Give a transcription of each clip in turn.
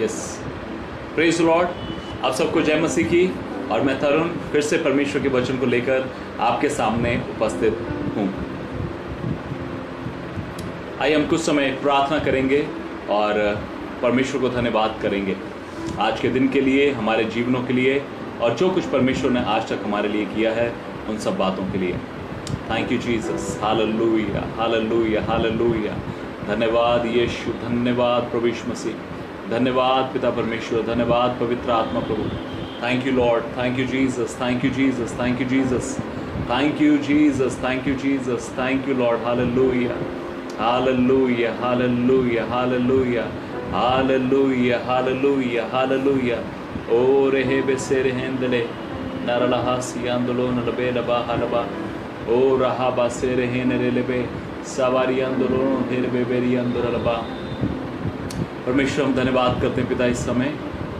Yes, praise Lord. आप सबको जय मसीह की। और मैं तरुण फिर से परमेश्वर के वचन को लेकर आपके सामने उपस्थित हूँ। आइए हम कुछ समय प्रार्थना करेंगे और परमेश्वर को धन्यवाद करेंगे आज के दिन के लिए, हमारे जीवनों के लिए, और जो कुछ परमेश्वर ने आज तक हमारे लिए किया है उन सब बातों के लिए। Thank you Jesus, hallelujah hallelujah hallelujah. धन्यवाद यीशु, धन्यवाद प्रभु यीशु मसीह, धन्यवाद पिता परमेश्वर, धन्यवाद पवित्र आत्मा प्रभु। Thank you Lord, thank you Jesus, thank you Jesus, thank you Jesus, thank you Jesus, thank you Jesus, thank you Lord. Hallelujah hallelujah hallelujah hallelujah hallelujah hallelujah hallelujah. ओ रेहे बेसे रहेंदले नरलहा सियांदलो नलबे लबा हलबा ओ रहा बासे रहे नरेलबे सवारी आंदोलन धेर बेबेरी आंदोलबा। परमेश्वर हम धन्यवाद करते हैं पिता इस समय,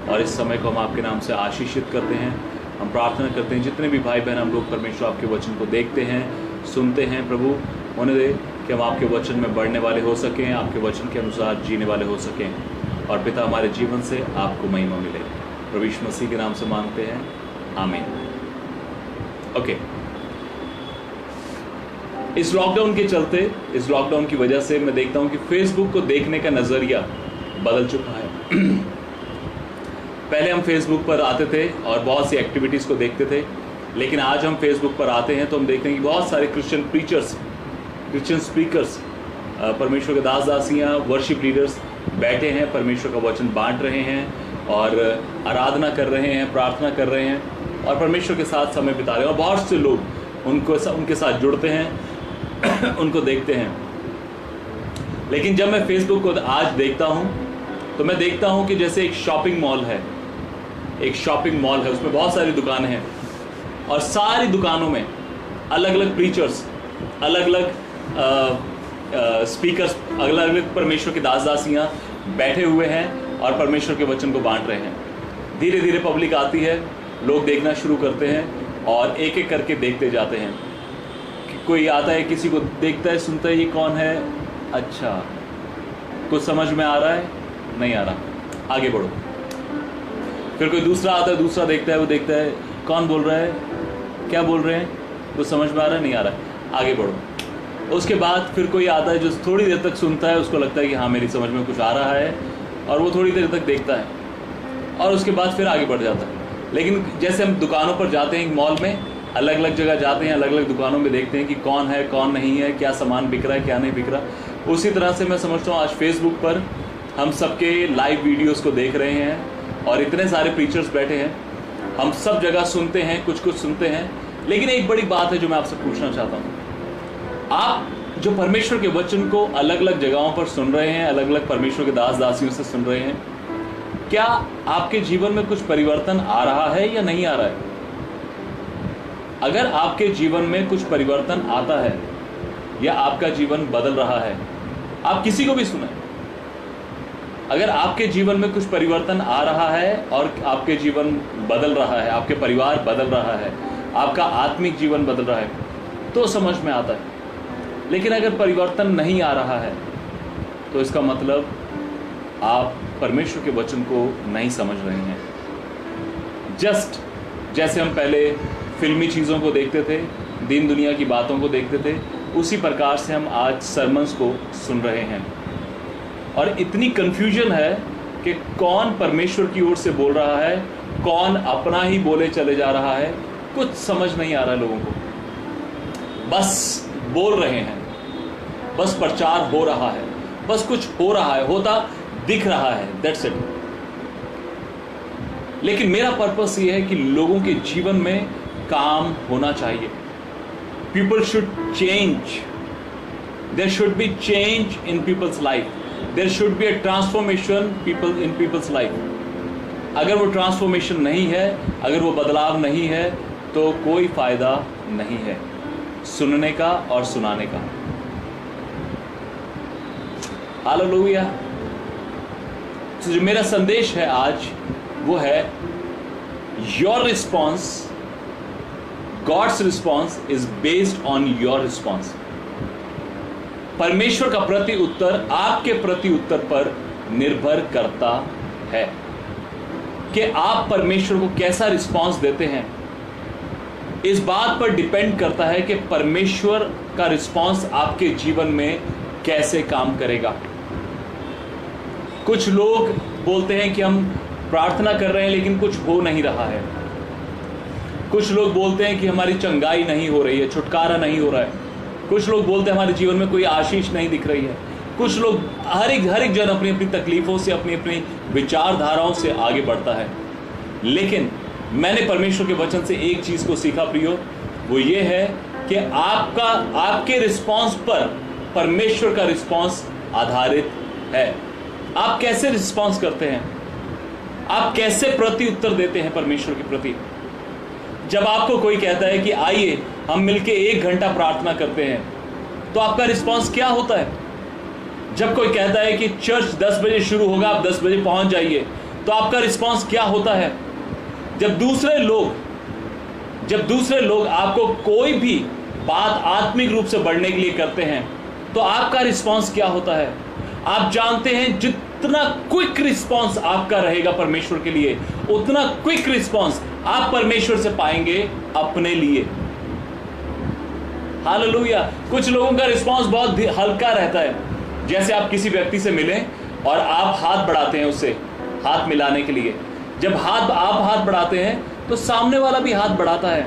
और इस समय को हम आपके नाम से आशीषित करते हैं। हम प्रार्थना करते हैं जितने भी भाई बहन हम लोग परमेश्वर आपके वचन को देखते हैं, सुनते हैं, प्रभु होने दे कि हम आपके वचन में बढ़ने वाले हो सकें, आपके वचन के अनुसार जीने वाले हो सकें, और पिता हमारे जीवन से आपको महिमा मिले। प्रभु यीशु मसीह के नाम से मांगते हैं, आमीन। ओके, इस लॉकडाउन के चलते, इस लॉकडाउन की वजह से मैं देखता हूं कि फेसबुक को देखने का नज़रिया बदल चुका है। पहले हम फेसबुक पर आते थे और बहुत सी एक्टिविटीज़ को देखते थे, लेकिन आज हम फेसबुक पर आते हैं तो हम देखते हैं कि बहुत सारे क्रिश्चियन प्रीचर्स, क्रिश्चियन स्पीकर्स, परमेश्वर के दास दासियाँ, वर्शिप लीडर्स बैठे हैं, परमेश्वर का वचन बांट रहे हैं और आराधना कर रहे हैं, प्रार्थना कर रहे हैं और परमेश्वर के साथ समय बिता रहे हैं। और बहुत से लोग उनके साथ जुड़ते हैं, उनको देखते हैं। लेकिन जब मैं फेसबुक को आज देखता हूं तो मैं देखता हूं कि जैसे एक शॉपिंग मॉल है, एक शॉपिंग मॉल है, उसमें बहुत सारी दुकानें हैं और सारी दुकानों में अलग अलग प्रीचर्स, अलग अलग स्पीकर्स, अलग अलग परमेश्वर के दास दासियां बैठे हुए हैं और परमेश्वर के वचन को बांट रहे हैं। धीरे धीरे पब्लिक आती है, लोग देखना शुरू करते हैं और एक एक करके देखते जाते हैं। कोई आता है, किसी को देखता है, सुनता है, ये कौन है, अच्छा कुछ समझ में आ रहा है, नहीं आ रहा, आगे बढ़ो। फिर कोई दूसरा आता है, दूसरा देखता है, वो देखता है कौन बोल रहा है, क्या बोल रहे हैं, कुछ समझ में आ रहा है, नहीं आ रहा है, आगे बढ़ो। उसके बाद फिर कोई आता है जो थोड़ी देर तक सुनता है, उसको लगता है कि हाँ मेरी समझ में कुछ आ रहा है, और वो थोड़ी देर तक देखता है और उसके बाद फिर आगे बढ़ जाता है। लेकिन जैसे हम दुकानों पर जाते हैं, मॉल में अलग अलग जगह जाते हैं, अलग अलग दुकानों में देखते हैं कि कौन है कौन नहीं है, क्या सामान बिक रहा है क्या नहीं बिक रहा। उसी तरह से मैं समझता हूँ आज फेसबुक पर हम सबके लाइव वीडियोस को देख रहे हैं और इतने सारे प्रीचर्स बैठे हैं, हम सब जगह सुनते हैं, कुछ कुछ सुनते हैं। लेकिन एक बड़ी बात है जो मैं आपसे पूछना चाहता हूँ, आप जो परमेश्वर के वचन को अलग अलग जगहों पर सुन रहे हैं, अलग अलग परमेश्वर के दास दासियों से सुन रहे हैं, क्या आपके जीवन में कुछ परिवर्तन आ रहा है या नहीं आ रहा है? अगर आपके जीवन में कुछ परिवर्तन आता है या आपका जीवन बदल रहा है, आप किसी को भी सुने, अगर आपके जीवन में कुछ परिवर्तन आ रहा है और आपके जीवन बदल रहा है, आपके परिवार बदल रहा है, आपका आत्मिक जीवन बदल रहा है, तो समझ में आता है। लेकिन अगर परिवर्तन नहीं आ रहा है तो इसका मतलब आप परमेश्वर के वचन को नहीं समझ रहे हैं। जस्ट जैसे हम पहले फिल्मी चीज़ों को देखते थे, दीन दुनिया की बातों को देखते थे, उसी प्रकार से हम आज सरमन्स को सुन रहे हैं। और इतनी कन्फ्यूजन है कि कौन परमेश्वर की ओर से बोल रहा है, कौन अपना ही बोले चले जा रहा है, कुछ समझ नहीं आ रहा है लोगों को। बस बोल रहे हैं, बस प्रचार हो रहा है, बस कुछ हो रहा है, होता दिख रहा है, दैट्स इट। लेकिन मेरा पर्पस ये है कि लोगों के जीवन में काम होना चाहिए। People should change, there should be change in people's life, there should be a transformation in people's life. अगर वो ट्रांसफॉर्मेशन नहीं है, अगर वो बदलाव नहीं है, तो कोई फायदा नहीं है सुनने का और सुनाने का। हालेलुया। तो जो मेरा संदेश है आज वो है, your response, God's response is based on your response. परमेश्वर का प्रति उत्तर आपके प्रति उत्तर पर निर्भर करता है कि आप परमेश्वर को कैसा रिस्पॉन्स देते हैं। इस बात पर डिपेंड करता है कि परमेश्वर का रिस्पॉन्स आपके जीवन में कैसे काम करेगा। कुछ लोग बोलते हैं कि हम प्रार्थना कर रहे हैं लेकिन कुछ हो नहीं रहा है। कुछ लोग बोलते हैं कि हमारी चंगाई नहीं हो रही है, छुटकारा नहीं हो रहा है। कुछ लोग बोलते हैं हमारे जीवन में कोई आशीष नहीं दिख रही है। कुछ लोग हर एक जन अपनी अपनी तकलीफों से, अपनी अपनी विचारधाराओं से आगे बढ़ता है। लेकिन मैंने परमेश्वर के वचन से एक चीज को सीखा प्रियो, वो ये है कि आपके रिस्पॉन्स पर परमेश्वर का रिस्पॉन्स आधारित है। आप कैसे रिस्पॉन्स करते हैं, आप कैसे प्रति उत्तर देते हैं परमेश्वर के प्रति। जब आपको कोई कहता है कि आइए हम मिलके 1 घंटा प्रार्थना करते हैं, तो आपका रिस्पॉन्स क्या होता है। जब कोई कहता है कि चर्च 10 बजे शुरू होगा, आप 10 बजे पहुंच जाइए, तो आपका रिस्पॉन्स क्या होता है। जब दूसरे लोग आपको कोई भी बात आत्मिक रूप से बढ़ने के लिए करते हैं, तो आपका रिस्पॉन्स क्या होता है। आप जानते हैं जितना क्विक रिस्पॉन्स आपका रहेगा परमेश्वर के लिए, उतना क्विक रिस्पॉन्स आप परमेश्वर से पाएंगे अपने लिए। हालेलुया। कुछ लोगों का रिस्पॉन्स बहुत हल्का रहता है। जैसे आप किसी व्यक्ति से मिलें और आप हाथ बढ़ाते हैं उससे हाथ मिलाने के लिए। जब आप हाथ बढ़ाते हैं तो सामने वाला भी हाथ बढ़ाता है।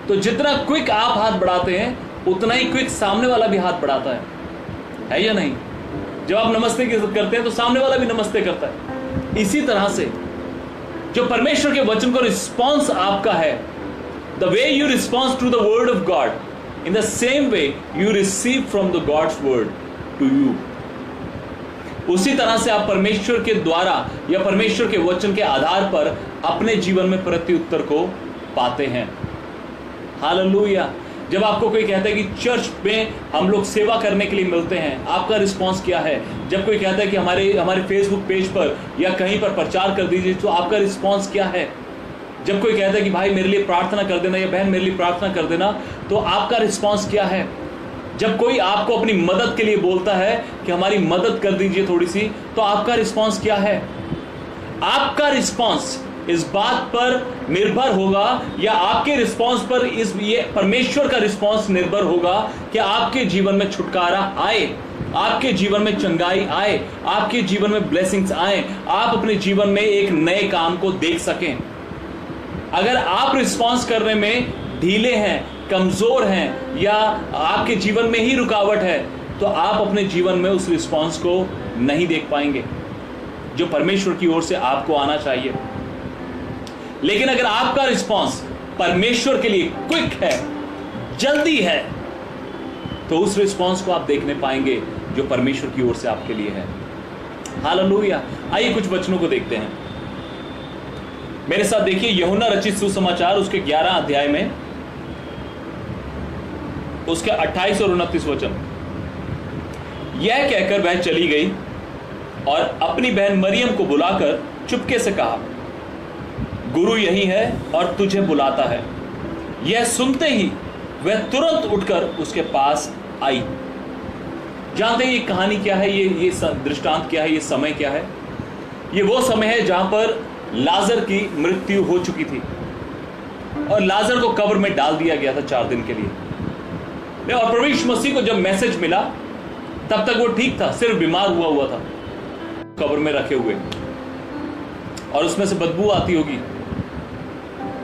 तो जितना क्विक आप हाथ बढ़ाते हैं उतना ही क्विक सामने वाला भी हाथ बढ़ाता है या नहीं। जब आप नमस्ते करते हैं तो सामने वाला भी नमस्ते करता है। इसी तरह से जो परमेश्वर के वचन को रिस्पॉन्स आपका है, the way you response to the word of God, in the same way you receive from the God's word to you. उसी तरह से आप परमेश्वर के द्वारा या परमेश्वर के वचन के आधार पर अपने जीवन में प्रत्युत्तर को पाते हैं। हालेलुया। जब आपको कोई कहता है कि चर्च में हम लोग सेवा करने के लिए मिलते हैं, आपका रिस्पांस क्या है। जब कोई कहता है कि हमारे फेसबुक पेज पर या कहीं पर प्रचार कर दीजिए, तो आपका रिस्पांस क्या है। जब कोई कहता है कि भाई मेरे लिए प्रार्थना कर देना या बहन मेरे लिए प्रार्थना कर देना, तो आपका रिस्पांस क्या है। जब कोई आपको अपनी मदद के लिए बोलता है कि हमारी मदद कर दीजिए थोड़ी सी, तो आपका रिस्पांस क्या है। आपका रिस्पांस इस बात पर निर्भर होगा या आपके रिस्पांस पर ये परमेश्वर का रिस्पांस निर्भर होगा कि आपके जीवन में छुटकारा आए, आपके जीवन में चंगाई आए, आपके जीवन में ब्लेसिंग्स आए, आप अपने जीवन में एक नए काम को देख सकें। अगर आप रिस्पांस करने में ढीले हैं, कमजोर हैं या आपके जीवन में ही रुकावट है, तो आप अपने जीवन में उस रिस्पांस को नहीं देख पाएंगे जो परमेश्वर की ओर से आपको आना चाहिए। लेकिन अगर आपका रिस्पांस परमेश्वर के लिए क्विक है, जल्दी है, तो उस रिस्पांस को आप देखने पाएंगे जो परमेश्वर की ओर से आपके लिए है। हालेलुया। आइए कुछ वचनों को देखते हैं। मेरे साथ देखिए यूहन्ना रचित सुसमाचार उसके 11 अध्याय में उसके 28 और 29 वचन। यह कहकर वह चली गई और अपनी बहन मरियम को बुलाकर चुपके से कहा, गुरु यही है और तुझे बुलाता है। यह सुनते ही वह तुरंत उठकर उसके पास आई। जानते हैं ये कहानी क्या है, ये दृष्टांत क्या है, ये समय क्या है। ये वो समय है जहां पर लाजर की मृत्यु हो चुकी थी और लाजर को कब्र में डाल दिया गया था 4 दिन के लिए। और प्रभु यीशु मसीह को जब मैसेज मिला तब तक वो ठीक था, सिर्फ बीमार हुआ था, कब्र में रखे हुए, और उसमें से बदबू आती होगी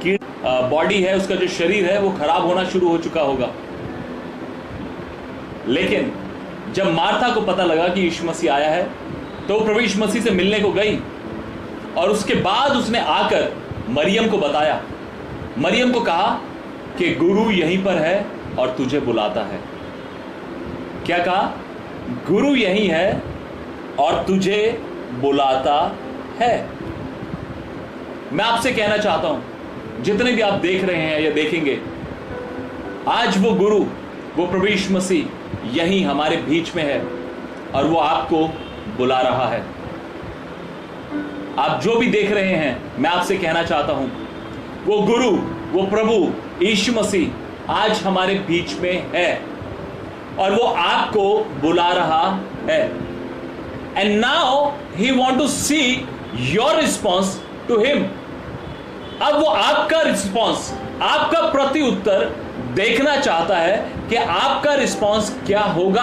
कि बॉडी है, उसका जो शरीर है वो खराब होना शुरू हो चुका होगा। लेकिन जब मार्था को पता लगा कि यीशु मसीह आया है, तो प्रभु यीशु मसीह से मिलने को गई और उसके बाद उसने आकर मरियम को बताया, मरियम को कहा कि गुरु यहीं पर है और तुझे बुलाता है। क्या कहा? गुरु यहीं है और तुझे बुलाता है। मैं आपसे कहना चाहता हूं, जितने भी आप देख रहे हैं या देखेंगे, आज वो गुरु, वो प्रभु यीशु मसीह यहीं हमारे बीच में है और वो आपको बुला रहा है। आप जो भी देख रहे हैं, मैं आपसे कहना चाहता हूं, वो गुरु, वो प्रभु यीशु मसीह आज हमारे बीच में है और वो आपको बुला रहा है। And now he want to see your response to him. अब वो आपका रिस्पॉन्स, आपका प्रति उत्तर देखना चाहता है कि आपका रिस्पॉन्स क्या होगा।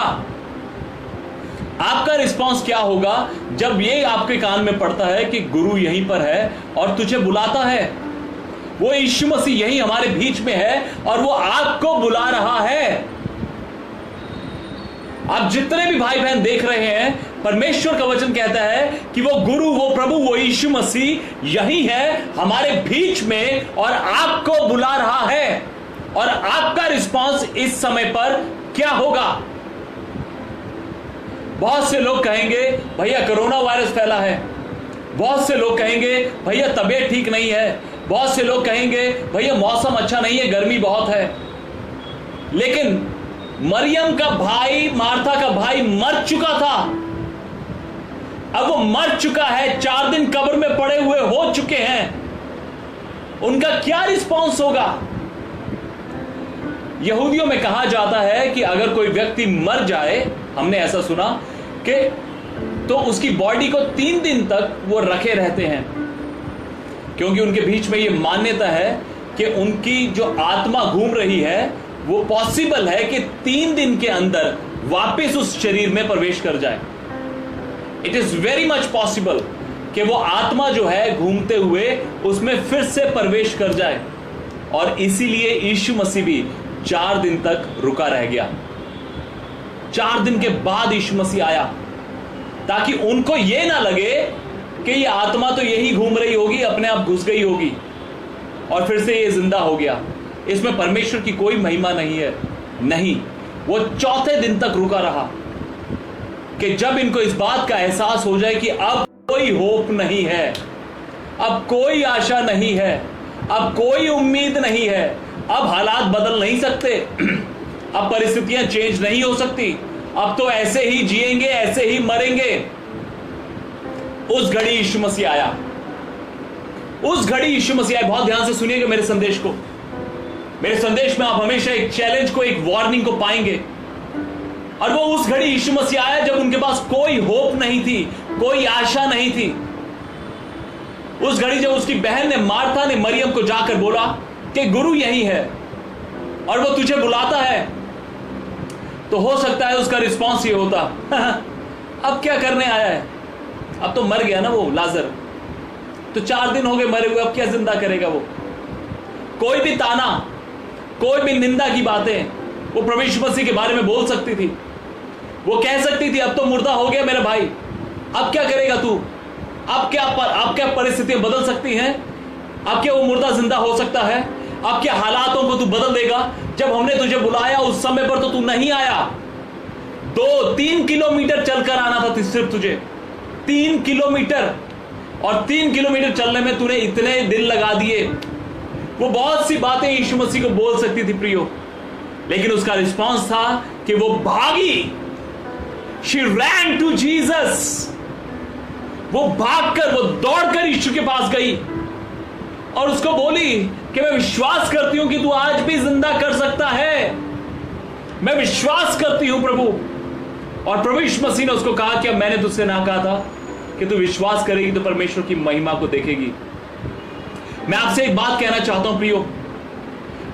आपका रिस्पॉन्स क्या होगा जब ये आपके कान में पड़ता है कि गुरु यहीं पर है और तुझे बुलाता है, वो यीशु मसीह यहीं हमारे बीच में है और वो आपको बुला रहा है। आप जितने भी भाई बहन देख रहे हैं, परमेश्वर का वचन कहता है कि वो गुरु, वो प्रभु, वो यीशु मसीह यही है हमारे बीच में और आपको बुला रहा है। और आपका रिस्पांस इस समय पर क्या होगा? बहुत से लोग कहेंगे भैया कोरोना वायरस फैला है, बहुत से लोग कहेंगे भैया तबीयत ठीक नहीं है, बहुत से लोग कहेंगे भैया मौसम अच्छा नहीं है, गर्मी बहुत है। लेकिन मरियम का भाई, मार्था का भाई मर चुका था, अब वो मर चुका है, 4 दिन कब्र में पड़े हुए हो चुके हैं। उनका क्या रिस्पॉन्स होगा? यहूदियों में कहा जाता है कि अगर कोई व्यक्ति मर जाए, हमने ऐसा सुना कि तो उसकी बॉडी को 3 दिन तक वो रखे रहते हैं, क्योंकि उनके बीच में ये मान्यता है कि उनकी जो आत्मा घूम रही है वो पॉसिबल है कि 3 दिन के अंदर वापस उस शरीर में प्रवेश कर जाए। It is very much possible कि वो आत्मा जो है घूमते हुए उसमें फिर से प्रवेश कर जाए। और इसीलिए यीशु मसीह भी 4 दिन तक रुका रह गया। 4 दिन के बाद यीशु मसीह आया ताकि उनको यह ना लगे कि ये आत्मा तो यही घूम रही होगी, अपने आप घुस गई होगी और फिर से ये जिंदा हो गया। इसमें परमेश्वर की कोई महिमा नहीं है। नहीं, वो 4थे दिन तक रुका रहा कि जब इनको इस बात का एहसास हो जाए कि अब कोई होप नहीं है, अब कोई आशा नहीं है, अब कोई उम्मीद नहीं है, अब हालात बदल नहीं सकते, अब परिस्थितियां चेंज नहीं हो सकती, अब तो ऐसे ही जिएंगे, ऐसे ही मरेंगे। उस घड़ी यीशु मसीह आया, उस घड़ी यीशु मसीह आया। बहुत ध्यान से सुनिएगा मेरे संदेश को। मेरे संदेश में आप हमेशा एक चैलेंज को, एक वार्निंग को पाएंगे। और वो उस घड़ी यीशु मसीह आया जब उनके पास कोई होप नहीं थी, कोई आशा नहीं थी। उस घड़ी जब उसकी बहन ने, मार्था ने मरियम को जाकर बोला कि गुरु यही है और वो तुझे बुलाता है, तो हो सकता है उसका रिस्पॉन्स ये होता अब क्या करने आया है, अब तो मर गया ना वो लाजर, तो 4 दिन हो गए मरे हुए, अब क्या जिंदा करेगा वो। कोई भी ताना, कोई भी निंदा की बातें वो प्रभु यीशु मसीह के बारे में बोल सकती थी। वो कह सकती थी अब तो मुर्दा हो गया मेरा भाई, अब क्या करेगा तू, अब क्या परिस्थितियां बदल सकती हैं, अब क्या वो मुर्दा जिंदा हो सकता है, अब क्या हालातों को तू बदल देगा। जब हमने तुझे बुलाया उस समय पर तो तू नहीं आया। 2-3 किलोमीटर चलकर आना था सिर्फ तुझे, 3 किलोमीटर, और 3 किलोमीटर चलने में तूने इतने दिन लगा दिए। वो बहुत सी बातें यीशु मसीह को बोल सकती थी प्रियो, लेकिन उसका रिस्पॉन्स था कि वो भागी। She ran to Jesus। वो भागकर, वो दौड़कर यीशु के पास गई और उसको बोली कि मैं विश्वास करती हूं कि तू आज भी जिंदा कर सकता है, मैं विश्वास करती हूं प्रभु। और प्रभु यीशु मसीह ने उसको कहा कि मैंने तुझसे ना कहा था कि तू विश्वास करेगी तो परमेश्वर की महिमा को देखेगी। मैं आपसे एक बात कहना चाहता हूं प्रियो,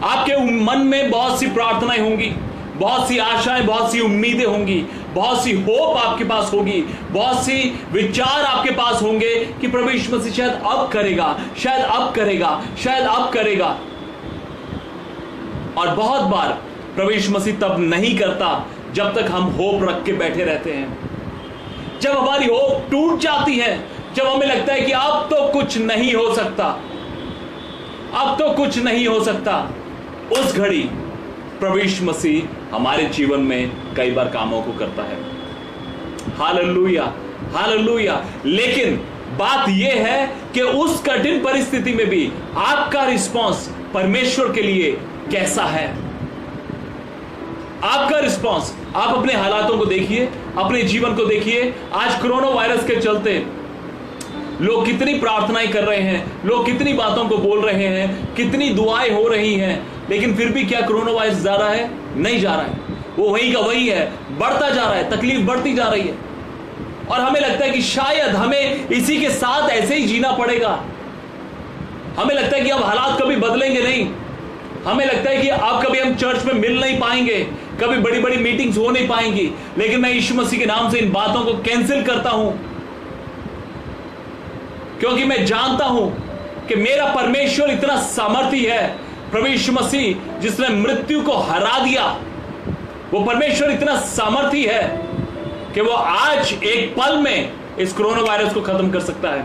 आपके मन में बहुत सी प्रार्थनाएं होंगी, बहुत सी आशाएं, बहुत सी उम्मीदें होंगी, बहुत सी होप आपके पास होगी, बहुत सी विचार आपके पास होंगे कि प्रभु यीशु मसीह शायद अब करेगा, शायद अब करेगा, शायद अब करेगा। और बहुत बार प्रभु यीशु मसीह तब नहीं करता जब तक हम होप रख के बैठे रहते हैं। जब हमारी होप टूट जाती है, जब हमें लगता है कि अब तो कुछ नहीं हो सकता, अब तो कुछ नहीं हो सकता, उस घड़ी प्रभु यीशु मसीह हमारे जीवन में कई बार कामों को करता है। Hallelujah, hallelujah. लेकिन बात यह है कि उस कठिन परिस्थिति में भी आपका रिस्पॉन्स परमेश्वर के लिए कैसा है। आपका रिस्पॉन्स, आप अपने हालातों को देखिए, अपने जीवन को देखिए। आज कोरोना वायरस के चलते लोग कितनी प्रार्थनाएं कर रहे हैं, लोग कितनी बातों को बोल रहे हैं, कितनी दुआएं हो रही हैं, लेकिन फिर भी क्या कोरोना वायरस जा रहा है? नहीं जा रहा है। वो वही का वही है, बढ़ता जा रहा है, तकलीफ बढ़ती जा रही है। और हमें लगता है कि शायद हमें इसी के साथ ऐसे ही जीना पड़ेगा। हमें लगता है कि अब हालात कभी बदलेंगे नहीं। हमें लगता है कि अब कभी हम चर्च में मिल नहीं पाएंगे, कभी बड़ी बड़ी मीटिंग्स हो नहीं पाएंगी। लेकिन मैं यीशु मसीह के नाम से इन बातों को कैंसिल करता हूं, क्योंकि मैं जानता हूं कि मेरा परमेश्वर इतना सामर्थी है। प्रभु यीशु मसीह जिसने मृत्यु को हरा दिया, वो परमेश्वर इतना सामर्थी है कि वो आज एक पल में इस कोरोना वायरस को खत्म कर सकता है।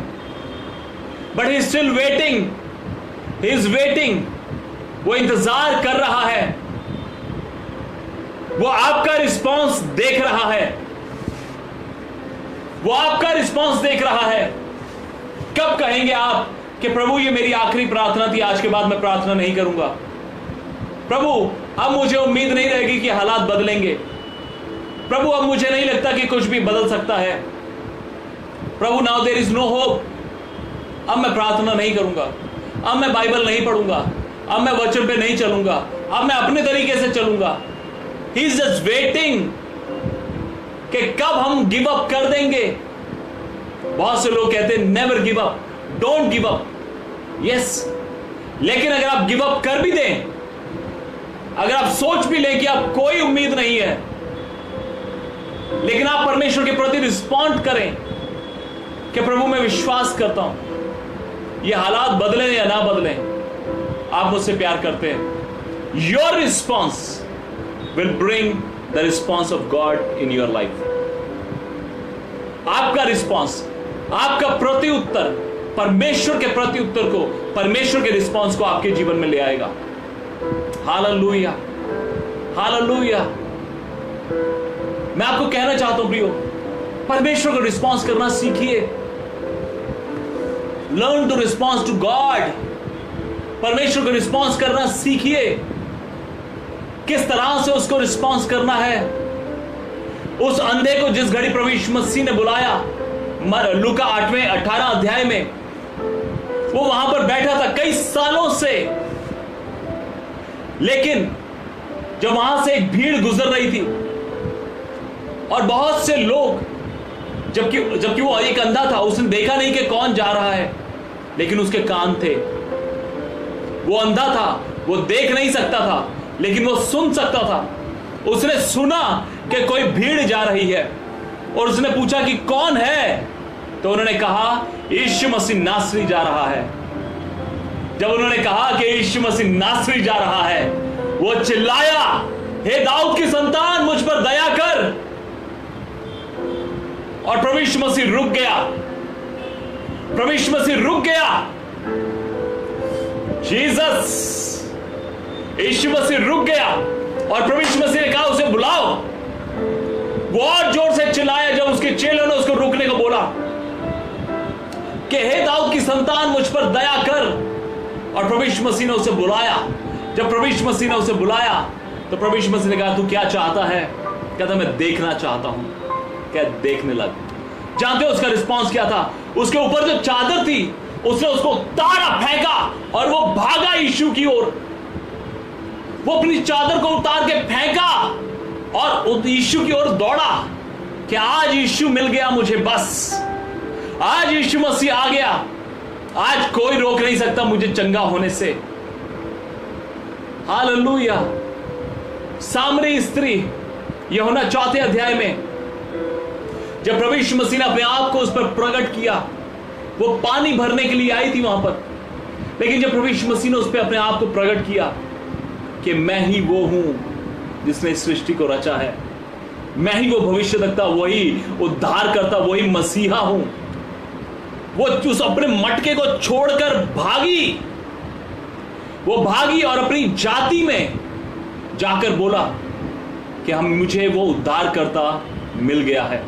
But he is still waiting, he is waiting. वो इंतजार कर रहा है, वो आपका रिस्पॉन्स देख रहा है, वो आपका रिस्पॉन्स देख रहा है। कब कहेंगे आप कि प्रभु ये मेरी आखिरी प्रार्थना थी, आज के बाद मैं प्रार्थना नहीं करूंगा। प्रभु अब मुझे उम्मीद नहीं रहेगी कि हालात बदलेंगे। प्रभु अब मुझे नहीं लगता कि कुछ भी बदल सकता है। प्रभु now there is no hope. अब मैं प्रार्थना नहीं करूंगा, अब मैं बाइबल नहीं पढ़ूंगा, अब मैं वचन पे नहीं चलूंगा, अब मैं अपने तरीके से चलूंगा। ही इज जस्ट वेटिंग कि कब हम गिव अप कर देंगे। बहुत से लोग कहते हैं never give up, don't give up. Yes, लेकिन अगर आप गिव अप कर भी दें, अगर आप सोच भी लें कि आप कोई उम्मीद नहीं है, लेकिन आप परमेश्वर के प्रति रिस्पॉन्ड करें कि प्रभु मैं विश्वास करता हूं ये हालात बदलें या ना बदलें, आप मुझसे प्यार करते हैं। Your response will bring the response of God in your life. आपका रिस्पॉन्स, आपका प्रति उत्तर, परमेश्वर के प्रति उत्तर को, परमेश्वर के रिस्पॉन्स को आपके जीवन में ले आएगा। Hallelujah, hallelujah. मैं आपको कहना चाहता हूं प्रियो, परमेश्वर को रिस्पॉन्स करना सीखिए। Learn to response to God. परमेश्वर को रिस्पॉन्स करना सीखिए। किस तरह से उसको रिस्पॉन्स करना है। उस अंधे को जिस घड़ी प्रभु यीशु मसीह ने बुलाया, लूका 8वें-18 अध्याय में, वो वहां पर बैठा था कई सालों से, लेकिन जब वहां से एक भीड़ गुजर रही थी और बहुत से लोग, जबकि वो एक अंधा था, उसने देखा नहीं कि कौन जा रहा है, लेकिन उसके कान थे। वो अंधा था, वो देख नहीं सकता था, लेकिन वो सुन सकता था। उसने सुना कि कोई भीड़ जा रही है और उसने पूछा कि कौन है, तो उन्होंने कहा यीशु मसीह नासरी जा रहा है। जब उन्होंने कहा कि यीशु मसीह नासरी जा रहा है, वो चिल्लाया, हे दाऊद की संतान मुझ पर दया कर। और प्रभु यीशु मसीह रुक गया, प्रभु यीशु मसीह रुक गया। जीसस, यीशु मसीह रुक गया और प्रभु यीशु मसीह ने कहा उसे बुलाओ। वो और जोर से चिल्लाया जब उसके चेलों ने उसको रुकने को बोला कि हे दाऊद की संतान मुझ पर दया कर। और प्रभु यीशु मसीह ने उसे बुलाया। जब प्रभु यीशु मसीह ने उसे बुलाया तो प्रभु यीशु मसीह ने कहा तू क्या चाहता है? कहता मैं देखना चाहता हूं। क्या देखने लग। जानते हो उसका रिस्पॉन्स क्या था? उसके ऊपर जो चादर थी उसने उसको उतारा, फेंका और वो भागा यीशु की ओर। वो अपनी चादर को उतार के फेंका और यीशु की ओर दौड़ा कि आज यीशु मिल गया मुझे, बस आज यीशु मसीह आ गया, आज कोई रोक नहीं सकता मुझे चंगा होने से। हालेलुया। सामरी स्त्री, यूहन्ना 4 अध्याय में जब प्रभु यीशु मसीह ने अपने आप को उस पर प्रकट किया, वो पानी भरने के लिए आई थी वहां पर, लेकिन जब प्रभु यीशु मसीह ने उस पर अपने आप को प्रकट किया कि मैं ही वो हूं जिसने इस सृष्टि को रचा है, मैं ही वो भविष्यद्वक्ता, वही उद्धार करता, वही मसीहा हूं, वो उस अपने मटके को छोड़कर भागी। वो भागी और अपनी जाति में जाकर बोला कि मुझे वो उद्धार करता मिल गया है।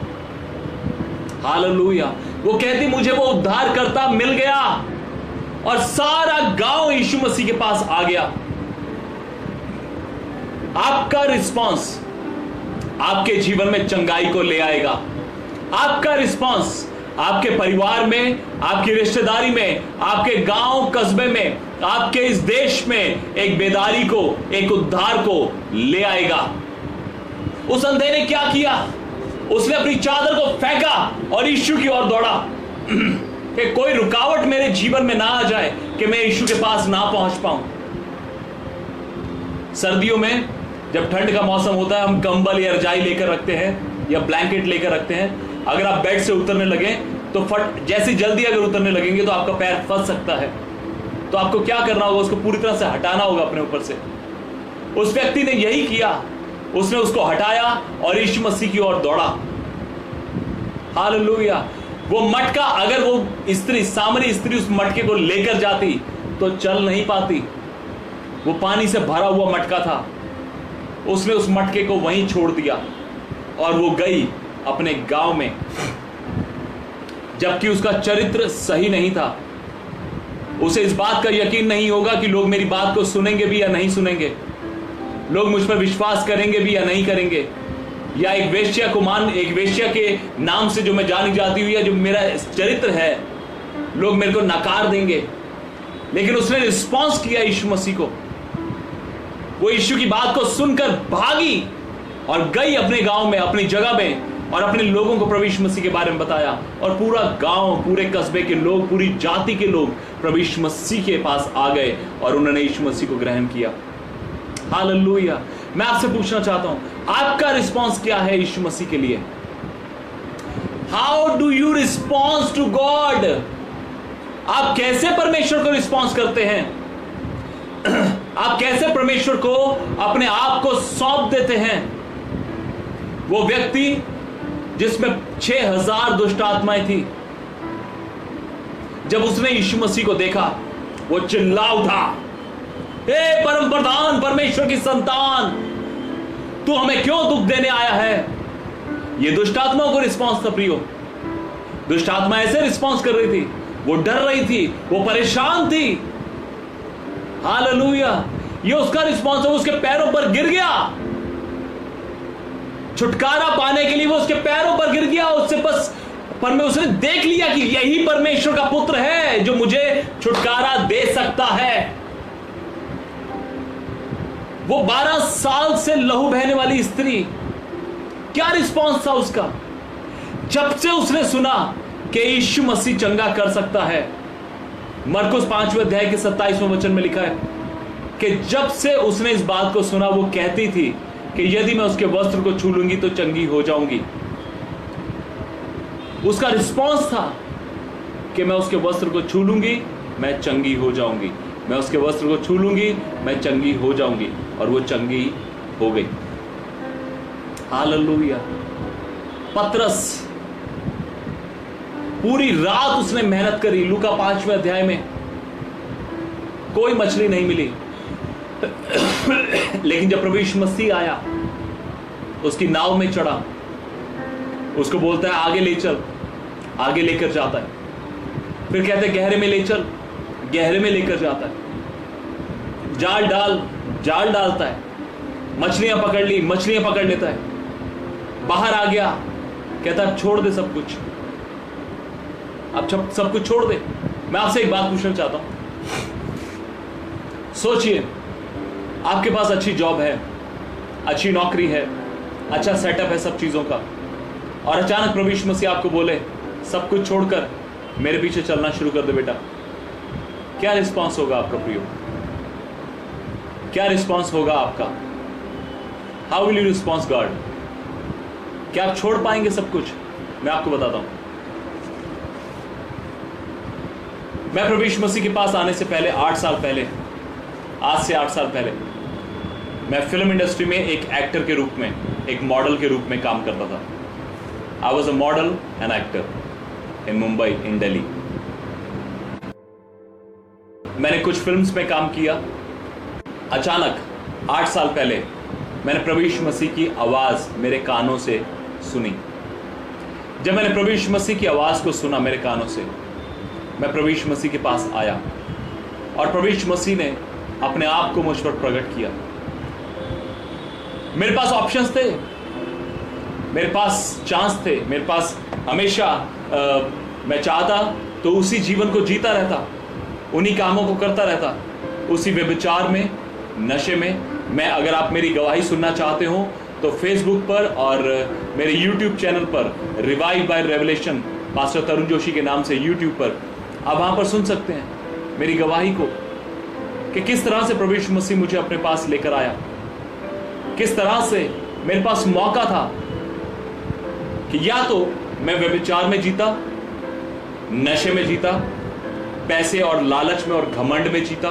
हालेलुया। वो कहती मुझे वो उद्धार करता मिल गया और सारा गांव यीशु मसीह के पास आ गया। आपका रिस्पांस आपके जीवन में चंगाई को ले आएगा। आपका रिस्पांस आपके परिवार में, आपकी रिश्तेदारी में, आपके गांव कस्बे में, आपके इस देश में एक बेदारी को, एक उद्धार को ले आएगा। उस अंधे ने क्या किया? उसने अपनी चादर को फेंका और यीशु की ओर दौड़ा कि कोई रुकावट मेरे जीवन में ना आ जाए कि मैं यीशु के पास ना पहुंच पाऊं। सर्दियों में जब ठंड का मौसम होता है, हम कंबल या रजाई लेकर रखते हैं या ब्लैंकेट लेकर रखते हैं। अगर आप बेड से उतरने लगे तो जैसी जल्दी अगर उतरने लगेंगे तो आपका पैर फंस सकता है। तो आपको क्या करना होगा? उसको पूरी तरह से हटाना होगा अपने ऊपर से। उस व्यक्ति ने यही किया, उसने उसको हटाया और यीशु मसीह की ओर दौड़ा। हालेलुया। वो मटका, अगर वो स्त्री, सामरी स्त्री उस मटके को लेकर जाती तो चल नहीं पाती। वो पानी से भरा हुआ मटका था, उसने उस मटके को वहीं छोड़ दिया और वो गई अपने गांव में, जबकि उसका चरित्र सही नहीं था। उसे इस बात का यकीन नहीं होगा कि लोग मेरी बात को सुनेंगे भी या नहीं सुनेंगे, लोग मुझ पर विश्वास करेंगे भी या नहीं करेंगे, या एक वेश्या के नाम से जो मैं जानी जाती हुई, या जो मेरा चरित्र है, लोग मेरे को नकार देंगे। लेकिन उसने रिस्पॉन्स किया यीशु मसीह को। वो यीशु की बात को सुनकर भागी और गई अपने गांव में, अपनी जगह में, और अपने लोगों को प्रभु यीशु मसीह के बारे में बताया। और पूरा गांव, पूरे कस्बे के लोग, पूरी जाति के लोग प्रभु यीशु मसीह के पास आ गए और उन्होंने यीशु मसीह को ग्रहण किया। हालेलुया। मैं आपसे पूछना चाहता हूं, आपका रिस्पॉन्स क्या है यीशु मसीह के लिए? How do you response to God? आप कैसे परमेश्वर को रिस्पॉन्स करते हैं? आप कैसे परमेश्वर को अपने आप को सौंप देते हैं? वो व्यक्ति जिसमें 6000 दुष्ट आत्माएं थी, जब उसने यीशु मसीह को देखा, वो चिल्ला उठा, हे परम प्रधान, परमेश्वर की संतान, तू हमें क्यों दुख देने आया है? ये दुष्ट आत्माओं को रिस्पॉन्स था प्रियो। दुष्ट आत्मा ऐसे रिस्पॉन्स कर रही थी, वो डर रही थी, वो परेशान थी। हालेलुया। ये उसका रिस्पॉन्स है। वो उसके पैरों पर गिर गया, छुटकारा पाने के लिए वो उसके पैरों पर गिर गया। उससे बस उसने देख लिया कि यही परमेश्वर का पुत्र है जो मुझे छुटकारा दे सकता है। वो 12 साल से लहू बहने वाली स्त्री, क्या रिस्पॉन्स था उसका? जब से उसने सुना कि यीशु मसीह चंगा कर सकता है, मरकुस 5वें अध्याय के 27वें वचन में लिखा है कि जब से उसने इस बात को सुना, वो कहती थी कि यदि मैं उसके वस्त्र को छू लूंगी तो चंगी हो जाऊंगी। उसका रिस्पॉन्स था कि मैं उसके वस्त्र को छू लूंगी, मैं चंगी हो जाऊंगी। मैं उसके वस्त्र को छू लूंगी, मैं चंगी हो जाऊंगी। और वो चंगी हो गई। हालेलुया। पतरस, पूरी रात उसने मेहनत करी। लूका 5वें अध्याय में कोई मछली नहीं मिली, लेकिन जब प्रभु यीशु मसीह आया, उसकी नाव में चढ़ा, उसको बोलता है आगे ले चल, आगे लेकर जाता है। फिर कहते हैं गहरे में ले चल, गहरे में लेकर जाता है। जाल डाल, जाल डालता है, मछलियां पकड़ ली, मछलियां पकड़ लेता है। बाहर आ गया, कहता है छोड़ दे सब कुछ, अब सब कुछ छोड़ दे। मैं आपसे एक बात पूछना चाहता हूं। सोचिए, आपके पास अच्छी जॉब है, अच्छी नौकरी है, अच्छा सेटअप है सब चीजों का, और अचानक प्रभु यीशु मसीह आपको बोले सब कुछ छोड़कर मेरे पीछे चलना शुरू कर दे बेटा। क्या रिस्पॉन्स होगा आपका प्रियो? क्या रिस्पॉन्स होगा आपका? How will you response God? क्या आप छोड़ पाएंगे सब कुछ? मैं आपको बताता हूं। मैं प्रभु यीशु मसीह के पास आने से पहले 8 साल पहले, आज से 8 साल पहले, मैं फिल्म इंडस्ट्री में एक एक्टर के रूप में, एक मॉडल के रूप में काम करता था। I was a model and actor in Mumbai, in Delhi. मैंने कुछ फिल्म्स में काम किया। अचानक 8 साल पहले मैंने प्रभु यीशु मसीह की आवाज़ मेरे कानों से सुनी। जब मैंने प्रभु यीशु मसीह की आवाज़ को सुना मेरे कानों से, मैं प्रभु यीशु मसीह के पास आया और प्रभु यीशु मसीह ने अपने आप को मुझ पर प्रकट किया। मेरे पास ऑप्शंस थे, मेरे पास चांस थे, मेरे पास हमेशा मैं चाहता तो उसी जीवन को जीता रहता, उन्हीं कामों को करता रहता, उसी व्यभिचार में, नशे में। मैं, अगर आप मेरी गवाही सुनना चाहते हो तो फेसबुक पर और मेरे यूट्यूब चैनल पर रिवाइव बाय रेवलेशन पास्टर तरुण जोशी के नाम से यूट्यूब पर आप वहां पर सुन सकते हैं मेरी गवाही को कि किस तरह से प्रभु यीशु मसीह मुझे अपने पास लेकर आया, किस तरह से मेरे पास मौका था कि या तो मैं व्यभिचार में जीता, नशे में जीता, पैसे और लालच में और घमंड में जीता,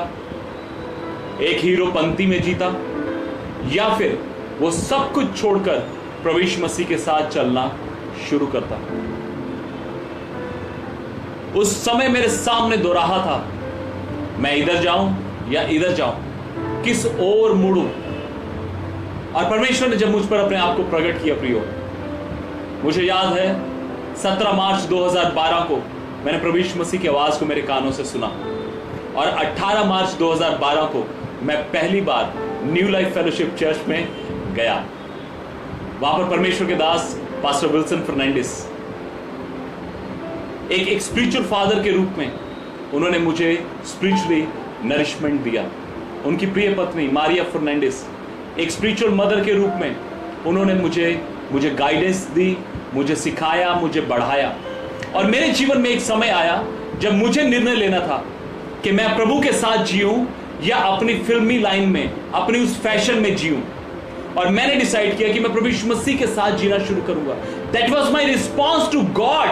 एक हीरोपंती में जीता, या फिर वो सब कुछ छोड़कर प्रभु यीशु मसीह के साथ चलना शुरू करता। उस समय मेरे सामने दो राह था, मैं इधर जाऊं या इधर जाऊं, किस ओर मुड़ूं। और परमेश्वर ने जब मुझ पर अपने आप को प्रकट किया प्रियो, मुझे याद है 17 मार्च 2012 को मैंने प्रभु यीशु मसीह की आवाज को मेरे कानों से सुना और 18 मार्च 2012 को मैं पहली बार न्यू लाइफ फेलोशिप चर्च में गया। वहां पर परमेश्वर के दास पास्टर विल्सन फर्नांडिस एक स्पिरिचुअल फादर के रूप में उन्होंने मुझे स्पिरिचुअली नरिशमेंट दिया। उनकी प्रिय पत्नी मारिया फर्नांडिस एक स्पिरिचुअल मदर के रूप में उन्होंने मुझे गाइडेंस दी, मुझे सिखाया, मुझे बढ़ाया। और मेरे जीवन में एक समय आया जब मुझे निर्णय लेना था कि मैं प्रभु के साथ जीऊं या अपनी फिल्मी लाइन में, अपनी उस फैशन में जीऊं। और मैंने डिसाइड किया कि मैं प्रभु यीशु मसीह के साथ जीना शुरू करूंगा। That was my response to God.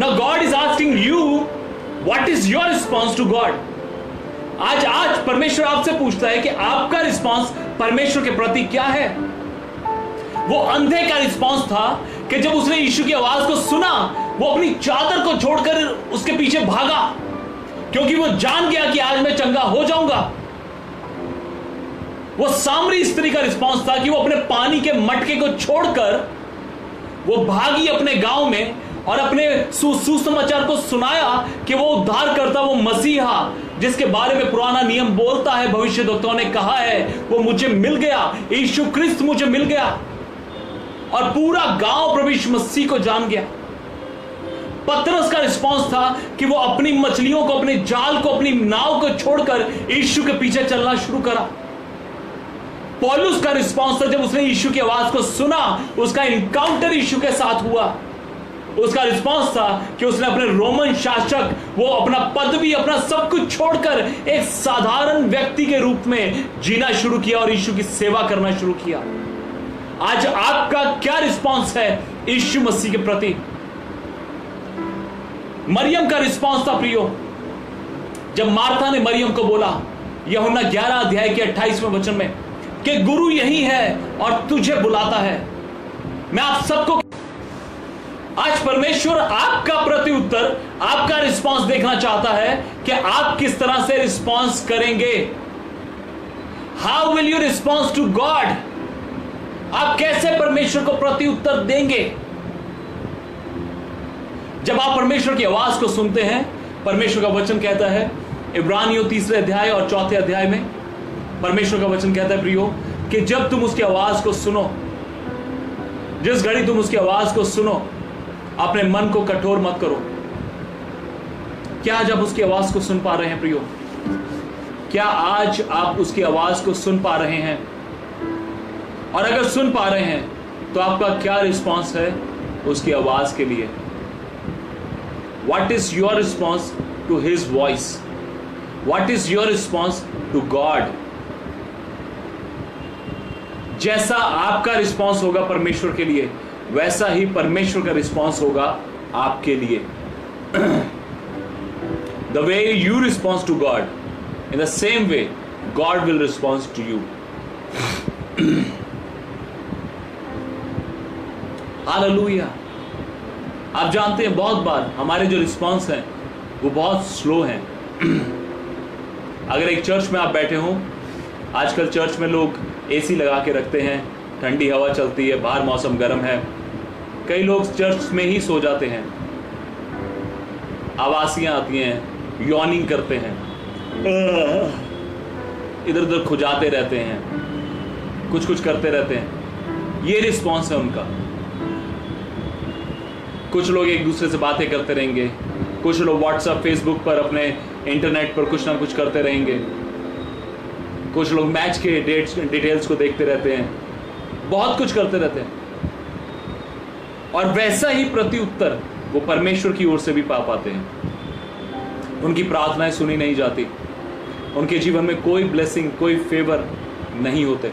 Now God is asking you, what is your response to God? आज परमेश्वर आपसे पूछता है कि आपका रिस्पॉन्स परमेश्वर के प्रति क्या है। वो अंधे का रिस्पॉन्स था कि जब उसने यीशु की आवाज को सुना, वो अपनी चादर को छोड़कर उसके पीछे भागा, क्योंकि वो जान गया कि आज मैं चंगा हो जाऊंगा। वो सामरी स्त्री का रिस्पॉन्स था कि वो अपने पानी के मटके को छोड़कर वो भागी अपने गांव में और अपने सुसमाचार को सुनाया कि वो उद्धारकर्ता, वो मसीहा जिसके बारे में पुराना नियम बोलता है, भविष्यद्वक्ताओं ने कहा है, वो मुझे मिल गया, यीशु क्रिस्त मुझे मिल गया। और पूरा गांव प्रभु यीशु मसीह को जान गया। पतरस का रिस्पॉन्स था कि वो अपनी मछलियों को, अपने जाल को, अपनी नाव को छोड़कर यीशु के पीछे चलना शुरू करा। पौलुस का रिस्पॉन्स था जब उसने यीशु की आवाज को सुना, उसका इनकाउंटर यीशु के साथ हुआ। उसका रिस्पॉन्स था कि उसने अपने रोमन शासक, वो अपना पदवी, अपना सब कुछ छोड़कर एक साधारण व्यक्ति के रूप में जीना शुरू किया और यीशु की सेवा करना शुरू किया। आज आपका क्या रिस्पॉन्स है यीशु मसीह के प्रति? मरियम का रिस्पॉन्स था प्रियो, जब मार्था ने मरियम को बोला यूहन्ना 11 अध्याय के 28वें वचन में कि गुरु यही है और तुझे बुलाता है। मैं आप सबको आज परमेश्वर आपका प्रत्युत्तर, आपका रिस्पांस देखना चाहता है कि आप किस तरह से रिस्पांस करेंगे। How will you response to God? आप कैसे परमेश्वर को प्रत्युत्तर देंगे? जब आप परमेश्वर की आवाज को सुनते हैं, परमेश्वर का वचन कहता है इब्रानियों 3 अध्याय और 4 अध्याय में परमेश्वर का वचन कहता है प्रियो कि जब तुम उसकी आवाज को सुनो, जिस घड़ी तुम उसकी आवाज को सुनो, अपने मन को कठोर मत करो। क्या आज आप उसकी आवाज को सुन पा रहे हैं प्रियो? क्या आज आप उसकी आवाज को सुन पा रहे हैं? और अगर सुन पा रहे हैं तो आपका क्या रिस्पॉन्स है उसकी आवाज के लिए? What is your response to his voice? What is your response to God? जैसा आपका रिस्पॉन्स होगा परमेश्वर के लिए, वैसा ही परमेश्वर का रिस्पॉन्स होगा आपके लिए। The way you respond to God, in the same way God will respond to you. Hallelujah. आप जानते हैं बहुत बार हमारे जो रिस्पॉन्स हैं वो बहुत स्लो हैं। अगर एक चर्च में आप बैठे हो, आजकल चर्च में लोग एसी लगा के रखते हैं, ठंडी हवा चलती है, बाहर मौसम गर्म है, कई लोग चर्च में ही सो जाते हैं, आवाज़ियाँ आती हैं, यॉर्निंग करते हैं, इधर उधर खुजाते रहते हैं, कुछ करते रहते हैं। ये रिस्पॉन्स है उनका। कुछ लोग एक दूसरे से बातें करते रहेंगे, कुछ लोग व्हाट्सएप फेसबुक पर अपने इंटरनेट पर कुछ ना कुछ करते रहेंगे, कुछ लोग मैच के डिटेल्स को देखते रहते हैं, बहुत कुछ करते रहते हैं, और वैसा ही प्रत्युत्तर वो परमेश्वर की ओर से भी पा पाते हैं। उनकी प्रार्थनाएं सुनी नहीं जाती, उनके जीवन में कोई ब्लेसिंग, कोई फेवर नहीं होते,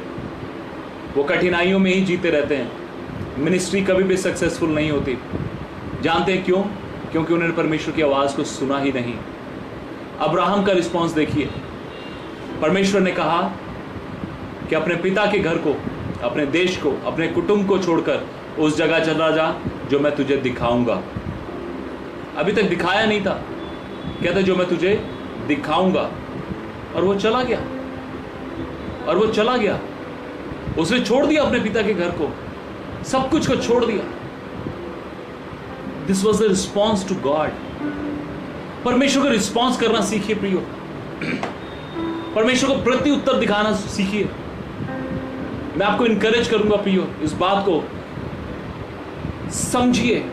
वो कठिनाइयों में ही जीते रहते हैं, मिनिस्ट्री कभी भी सक्सेसफुल नहीं होती। जानते हैं क्यों? क्योंकि उन्होंने परमेश्वर की आवाज को सुना ही नहीं। अब्राहम का रिस्पॉन्स देखिए, परमेश्वर ने कहा कि अपने पिता के घर को, अपने देश को, अपने कुटुंब को छोड़कर उस जगह चला जा जो मैं तुझे दिखाऊंगा। अभी तक दिखाया नहीं था, कहता जो मैं तुझे दिखाऊंगा, और वो चला गया, और वो चला गया। उसने छोड़ दिया अपने पिता के घर को, सब कुछ को छोड़ दिया। This was the response to God. परमेश्वर को रिस्पॉन्स करना सीखिए प्रियो, परमेश्वर को प्रति उत्तर दिखाना सीखिए। मैं आपको इनकरेज करूंगा प्रियो, इस बात को समझिए।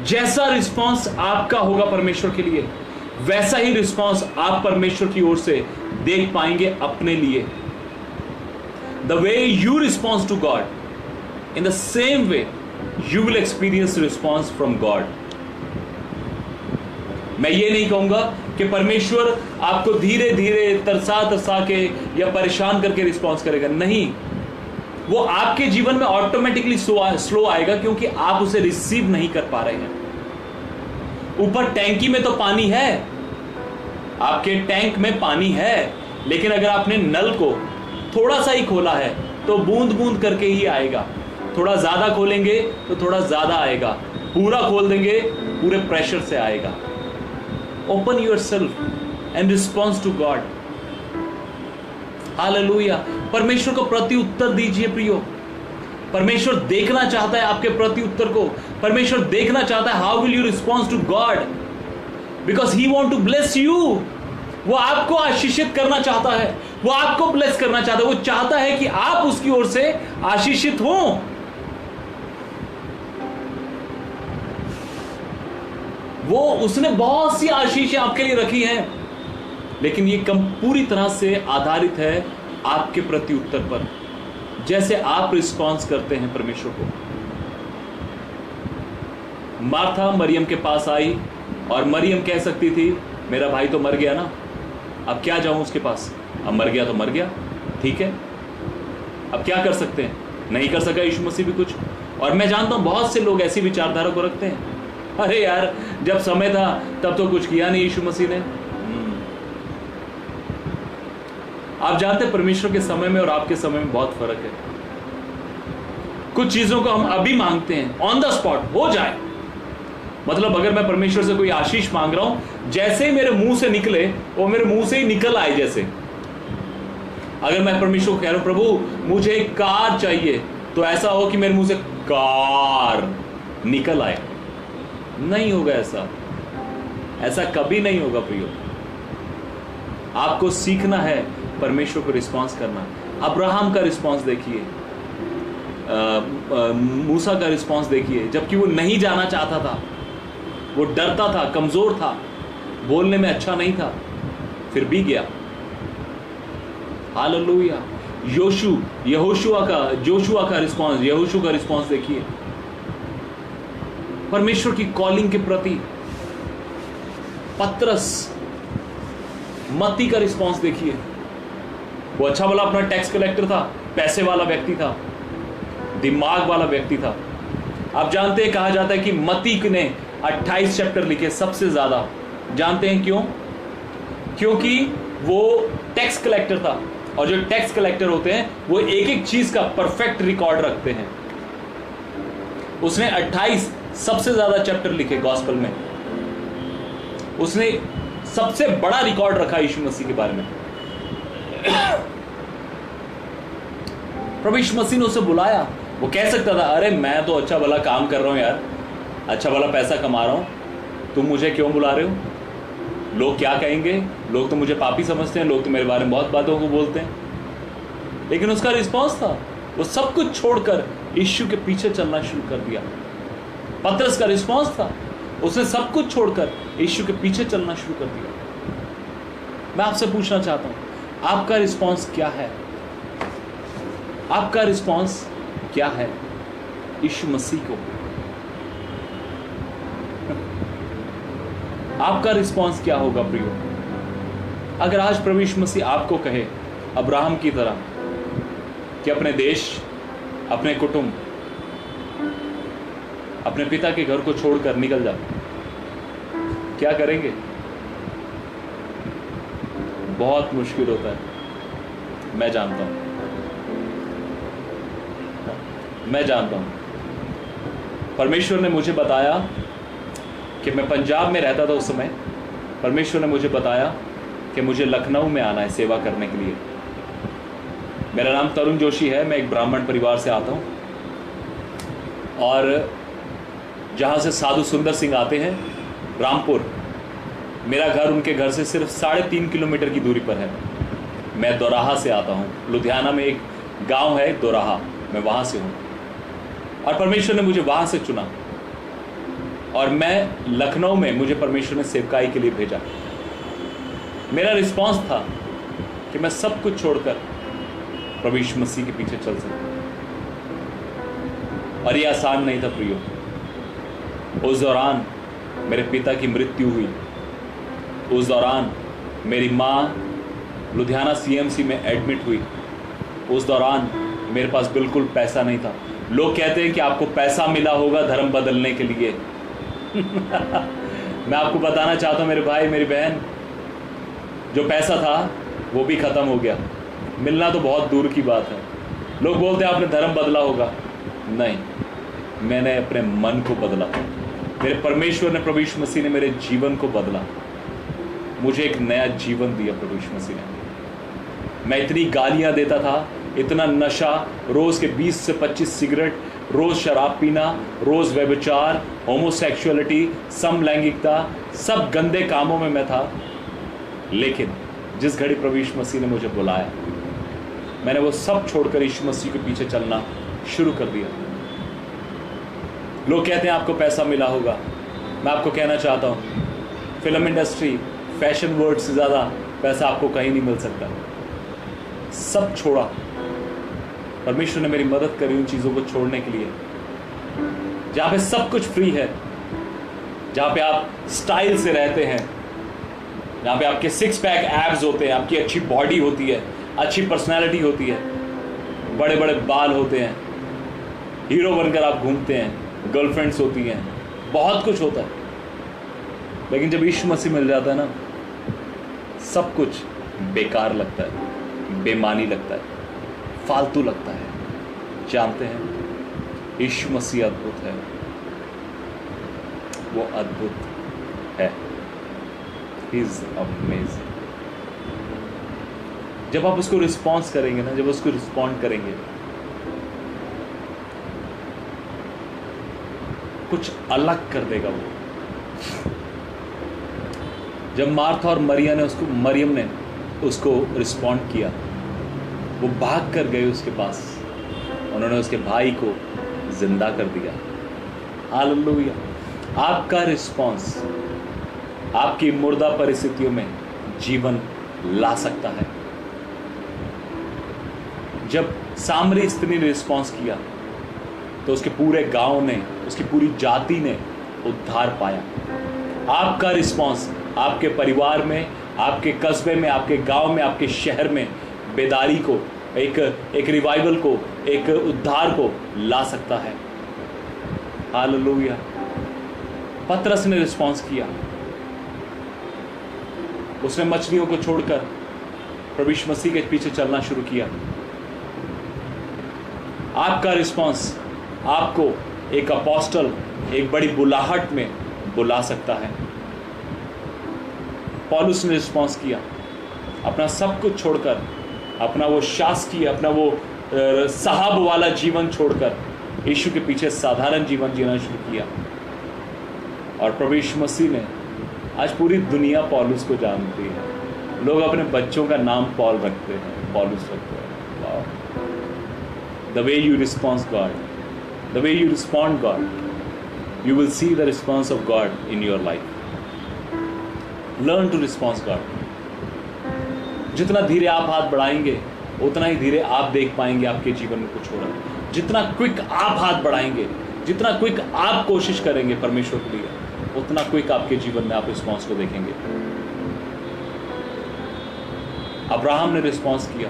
जैसा रिस्पॉन्स आपका होगा परमेश्वर के लिए, वैसा ही रिस्पॉन्स आप परमेश्वर की ओर से देख पाएंगे अपने लिए। The way you respond to God, in the same way you will experience response from God. मैं ये नहीं कहूंगा कि परमेश्वर आपको धीरे धीरे तरसा के या परेशान करके रिस्पॉन्स करेगा, नहीं। वो आपके जीवन में ऑटोमेटिकली स्लो आएगा, क्योंकि आप उसे रिसीव नहीं कर पा रहे हैं। ऊपर टैंकी में तो पानी है, आपके टैंक में पानी है, लेकिन अगर आपने नल को थोड़ा सा ही खोला है तो बूंद बूंद करके ही आएगा। थोड़ा ज्यादा खोलेंगे तो थोड़ा ज्यादा आएगा, पूरा खोल देंगे पूरे प्रेशर से आएगा। Open yourself and response to God. Hallelujah. परमेश्वर को प्रति उत्तर दीजिए प्रियो। परमेश्वर देखना चाहता है आपके प्रति उत्तर को। परमेश्वर देखना चाहता है how will you response to God, because he want to bless you. वो आपको आशीषित करना चाहता है, वो आपको ब्लेस करना चाहता है। वो चाहता है कि आप उसकी ओर से आशीषित हो। वो उसने बहुत सी आशीषें आपके लिए रखी हैं, लेकिन ये पूरी तरह से आधारित है आपके प्रति उत्तर पर, जैसे आप रिस्पॉन्स करते हैं परमेश्वर को। मार्था मरियम के पास आई और मरियम कह सकती थी मेरा भाई तो मर गया ना, अब क्या जाऊं उसके पास, अब मर गया तो मर गया, ठीक है, अब क्या कर सकते हैं। नहीं कर सका यीशु मसीह भी कुछ। और मैं जानता हूं बहुत से लोग ऐसी विचारधारा को रखते हैं, अरे यार जब समय था तब तो कुछ किया नहीं यीशु मसीह ने। आप जानते हैं परमेश्वर के समय में और आपके समय में बहुत फर्क है। कुछ चीजों को हम अभी मांगते हैं, ऑन द स्पॉट हो जाए। मतलब अगर मैं परमेश्वर से कोई आशीष मांग रहा हूं, जैसे ही मेरे मुंह से निकले वो मेरे मुंह से ही निकल आए। जैसे अगर मैं परमेश्वर को कह रहा हूं प्रभु मुझे एक कार चाहिए, तो ऐसा हो कि मेरे मुंह से कार निकल आए। नहीं होगा ऐसा, ऐसा कभी नहीं होगा प्रियो। आपको सीखना है परमेश्वर को रिस्पॉन्स करना। अब्राहम का रिस्पॉन्स देखिए, मूसा का रिस्पॉन्स देखिए। जबकि वो नहीं जाना चाहता था, वो डरता था, कमजोर था, बोलने में अच्छा नहीं था, फिर भी गया। हालेलुया। जोशुआ का रिस्पॉन्स देखिए। परमेश्वर की कॉलिंग के प्रति पतरस, मत्ती का रिस्पॉन्स देखिए। वो अच्छा भला अपना टैक्स कलेक्टर था, पैसे वाला व्यक्ति था, दिमाग वाला व्यक्ति था। आप जानते हैं, कहा जाता है कि मत्ती ने 28 चैप्टर लिखे, सबसे ज्यादा। जानते हैं क्यों? क्योंकि वो टैक्स कलेक्टर था, और जो टैक्स कलेक्टर होते हैं वो एक एक चीज का परफेक्ट रिकॉर्ड रखते हैं। उसने 28 सबसे ज्यादा चैप्टर लिखे गॉस्पेल में। उसने सबसे बड़ा रिकॉर्ड रखा यीशु मसीह के बारे में। प्रभु यीशु मसीह ने उसे बुलाया। वो कह सकता था अरे मैं तो अच्छा भला काम कर रहा हूं यार, अच्छा भला पैसा कमा रहा हूं, तुम मुझे क्यों बुला रहे हो? लोग क्या कहेंगे? लोग तो मुझे पापी समझते हैं, लोग तो मेरे बारे में बहुत बातों को बोलते हैं। लेकिन उसका रिस्पॉन्स था, वो सब कुछ छोड़कर यीशु के पीछे चलना शुरू कर दिया। पतरस का रिस्पॉन्स था, उसने सब कुछ छोड़कर यीशु के पीछे चलना शुरू कर दिया। मैं आपसे पूछना चाहता हूं, आपका रिस्पॉन्स क्या है? आपका रिस्पॉन्स क्या है यीशु मसीह को? आपका रिस्पॉन्स क्या होगा प्रियो? अगर आज प्रभु यीशु मसीह आपको कहे अब्राहम की तरह कि अपने देश, अपने कुटुंब, अपने पिता के घर को छोड़कर निकल जा, क्या करेंगे? बहुत मुश्किल होता है, मैं जानता हूं, मैं जानता हूं। परमेश्वर ने मुझे बताया कि मैं पंजाब में रहता था उस समय। परमेश्वर ने मुझे बताया कि मुझे लखनऊ में आना है सेवा करने के लिए। मेरा नाम तरुण जोशी है, मैं एक ब्राह्मण परिवार से आता हूं, और जहां से साधु सुंदर सिंह आते हैं, रामपुर, मेरा घर उनके घर से सिर्फ 3.5 किलोमीटर की दूरी पर है। मैं दोराहा से आता हूं। लुधियाना में एक गांव है दोराहा, मैं वहां से हूं, और परमेश्वर ने मुझे वहां से चुना, और मैं लखनऊ में, मुझे परमेश्वर ने सेवकाई के लिए भेजा। मेरा रिस्पांस था कि मैं सब कुछ छोड़कर प्रभु यीशु मसीह के पीछे चल सकता, और ये आसान नहीं था प्रियो। उस दौरान मेरे पिता की मृत्यु हुई। उस दौरान मेरी माँ लुधियाना सीएमसी में एडमिट हुई। उस दौरान मेरे पास बिल्कुल पैसा नहीं था। लोग कहते हैं कि आपको पैसा मिला होगा धर्म बदलने के लिए। मैं आपको बताना चाहता हूँ मेरे भाई, मेरी बहन, जो पैसा था वो भी खत्म हो गया। मिलना तो बहुत दूर की बात है। लोग बोलते हैं आपने धर्म बदला होगा। नहीं, मैंने अपने मन को बदला। मेरे परमेश्वर ने, प्रभु यीशु मसीह ने मेरे जीवन को बदला। मुझे एक नया जीवन दिया प्रभु यीशु मसीह ने। मैं इतनी गालियां देता था, इतना नशा, रोज के 20 से 25 सिगरेट, रोज शराब पीना, रोज व्यभिचार, होमोसेक्सुअलिटी, समलैंगिकता, सब गंदे कामों में मैं था। लेकिन जिस घड़ी प्रभु यीशु मसीह ने मुझे बुलाया, मैंने वो सब छोड़कर यीशु मसीह के पीछे चलना शुरू कर दिया। लोग कहते हैं आपको पैसा मिला होगा। मैं आपको कहना चाहता हूँ, फिल्म इंडस्ट्री, फैशन वर्ल्ड से ज़्यादा पैसा आपको कहीं नहीं मिल सकता। सब छोड़ा। परमेश्वर ने मेरी मदद करी उन चीज़ों को छोड़ने के लिए। जहाँ पे सब कुछ फ्री है, जहाँ पे आप स्टाइल से रहते हैं, जहाँ पे आपके 6 पैक एब्स होते हैं, आपकी अच्छी बॉडी होती है, अच्छी पर्सनैलिटी होती है, बड़े बड़े बाल होते हैं, हीरो बनकर आप घूमते हैं, गर्लफ्रेंड्स होती हैं, बहुत कुछ होता है। लेकिन जब यीशु मसीह मिल जाता है ना, सब कुछ बेकार लगता है, बेमानी लगता है, फालतू लगता है। जानते हैं, यीशु मसीह अद्भुत है। वो अद्भुत है। He is amazing। जब आप उसको रिस्पॉन्स करेंगे ना, जब उसको रिस्पॉन्ड करेंगे, कुछ अलग कर देगा वो। जब मार्था और मरियम ने उसको रिस्पॉन्ड किया, वो भाग कर गए उसके पास, उन्होंने उसके भाई को जिंदा कर दिया। हालेलुया। आपका रिस्पॉन्स आपकी मुर्दा परिस्थितियों में जीवन ला सकता है। जब सामरी स्त्री ने रिस्पॉन्स किया तो उसके पूरे गांव ने, उसकी पूरी जाति ने उद्धार पाया। आपका रिस्पॉन्स आपके परिवार में, आपके कस्बे में, आपके गांव में, आपके शहर में बेदारी को, एक रिवाइवल को, एक उद्धार को ला सकता है। हालेलुया। पतरस ने रिस्पॉन्स किया। उसने मछलियों को छोड़कर प्रभु यीशु मसीह के पीछे चलना शुरू किया। आपका रिस्पॉन्स आपको एक अपोस्टल, एक बड़ी बुलाहट में बुला सकता है। पौलुस ने रिस्पॉन्स किया, अपना सब कुछ छोड़कर, अपना वो शासकीय, अपना वो साहब वाला जीवन छोड़कर यीशु के पीछे साधारण जीवन जीना शुरू किया। और प्रभु यीशु मसीह ने, आज पूरी दुनिया पौलुस को जानती है। लोग अपने बच्चों का नाम पॉल रखते हैं, पौलुस रखते हैं। The way you response God, the way you respond God, you will see the response of God in your life. Learn to respond God. जितना धीरे आप हाथ बढ़ाएंगे, उतना ही धीरे आप देख पाएंगे आपके जीवन में कुछ हो रहा है। जितना क्विक आप हाथ बढ़ाएंगे, जितना क्विक आप कोशिश करेंगे परमेश्वर के लिए, उतना क्विक आपके जीवन में आप रिस्पॉन्स को देखेंगे। अब्राहम ने रिस्पॉन्स किया,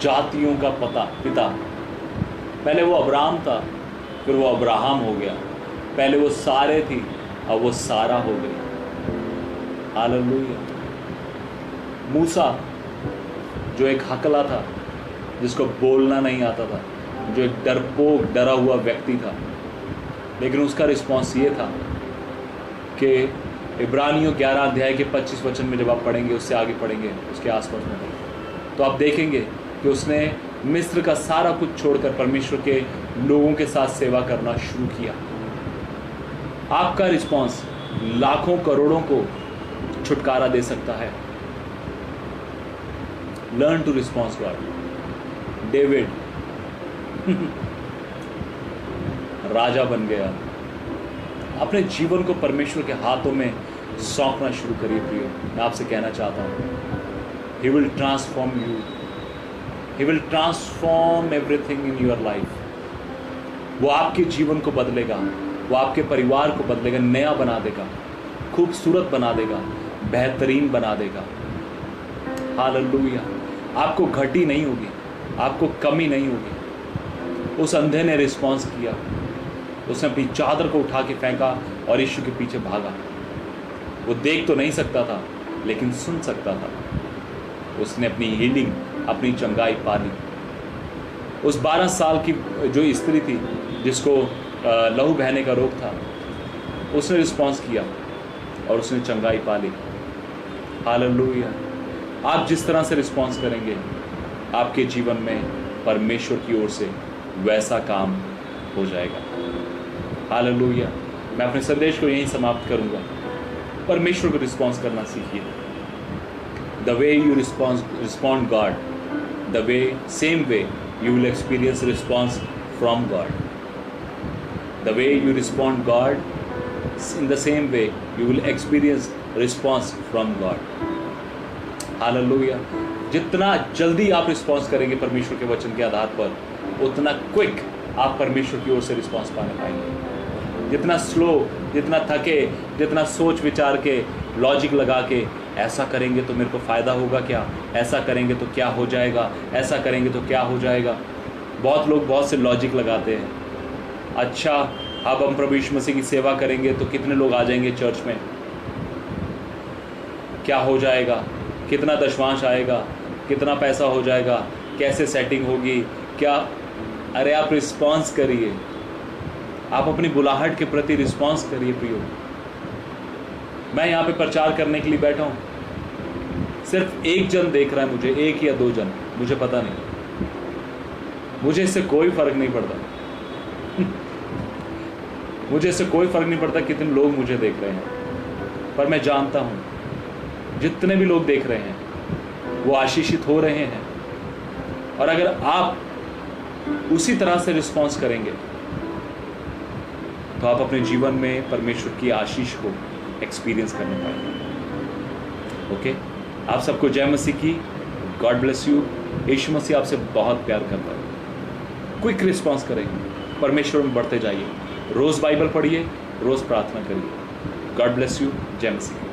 जातियों का पिता। पहले वो अब्राहम था, फिर वो अब्राहम हो गया। पहले वो सारे थी, अब वो सारा हो गई। हालेलुया। मूसा जो एक हकला था, जिसको बोलना नहीं आता था, जो एक डरपोक डरा हुआ व्यक्ति था, लेकिन उसका रिस्पॉन्स ये था कि इब्रानियों 11 अध्याय के 25 वचन में जब आप पढ़ेंगे, उससे आगे पढ़ेंगे, उसके आसपास में, तो आप देखेंगे कि उसने मिस्र का सारा कुछ छोड़कर परमेश्वर के लोगों के साथ सेवा करना शुरू किया। आपका रिस्पॉन्स लाखों करोड़ों को छुटकारा दे सकता है। Learn to response God. David राजा बन गया। अपने जीवन को परमेश्वर के हाथों में सौंपना शुरू करिए प्रियो। मैं आपसे कहना चाहता हूँ, He will transform you. He will transform everything in your life. वो आपके जीवन को बदलेगा, वो आपके परिवार को बदलेगा, नया बना देगा, खूबसूरत बना देगा, बेहतरीन बना देगा। हालेलुया। आपको घटी नहीं होगी, आपको कमी नहीं होगी। उस अंधे ने रिस्पॉन्स किया, उसने अपनी चादर को उठा के फेंका और यीशु के पीछे भागा। वो देख तो नहीं सकता था, लेकिन सुन सकता था। उसने अपनी हीलिंग, अपनी चंगाई पा ली। उस 12 साल की जो स्त्री थी, जिसको लहू बहने का रोग था, उसने रिस्पॉन्स किया और उसने चंगाई पा ली। हालेलुया। आप जिस तरह से रिस्पॉन्स करेंगे, आपके जीवन में परमेश्वर की ओर से वैसा काम हो जाएगा। हालेलुया। मैं अपने संदेश को यहीं समाप्त करूंगा। परमेश्वर को रिस्पॉन्स करना सीखिए। The way you respond God, the way same way you will experience response from God. The way you respond God, in the same way you will experience response from God. Hallelujah. जितना जल्दी आप response करेंगे परमेश्वर के वचन के आधार पर, उतना क्विक आप परमेश्वर की ओर से रिस्पॉन्स पाने पाएंगे। जितना स्लो, जितना थके, जितना सोच विचार के, लॉजिक लगा के ऐसा करेंगे तो मेरे को फ़ायदा होगा क्या, ऐसा करेंगे तो क्या हो जाएगा, ऐसा करेंगे तो क्या हो जाएगा। बहुत लोग बहुत से लॉजिक लगाते हैं। अच्छा, अब हम प्रभु यीशु मसीह की सेवा करेंगे तो कितने लोग आ जाएंगे चर्च में, क्या हो जाएगा, कितना दशवांश आएगा, कितना पैसा हो जाएगा, कैसे सेटिंग होगी, क्या। अरे आप रिस्पॉन्स करिए, आप अपनी बुलाहट के प्रति रिस्पॉन्स करिए प्रियो। मैं यहाँ पे प्रचार करने के लिए बैठा हूँ, सिर्फ एक जन देख रहा है मुझे, एक या दो जन, मुझे पता नहीं, मुझे इससे कोई फर्क नहीं पड़ता। मुझे इससे कोई फर्क नहीं पड़ता कितने लोग मुझे देख रहे हैं, पर मैं जानता हूँ जितने भी लोग देख रहे हैं वो आशीषित हो रहे हैं। और अगर आप उसी तरह से रिस्पॉन्स करेंगे तो आप अपने जीवन में परमेश्वर की आशीष को एक्सपीरियंस करने पाएंगे। ओके, आप सबको जय मसीह की। God bless you. यीशु मसीह आपसे बहुत प्यार करता है। क्विक रिस्पॉन्स करेंगे, परमेश्वर में बढ़ते जाइए, रोज़ बाइबल पढ़िए, रोज़ प्रार्थना करिए। God bless you. जय मसीह।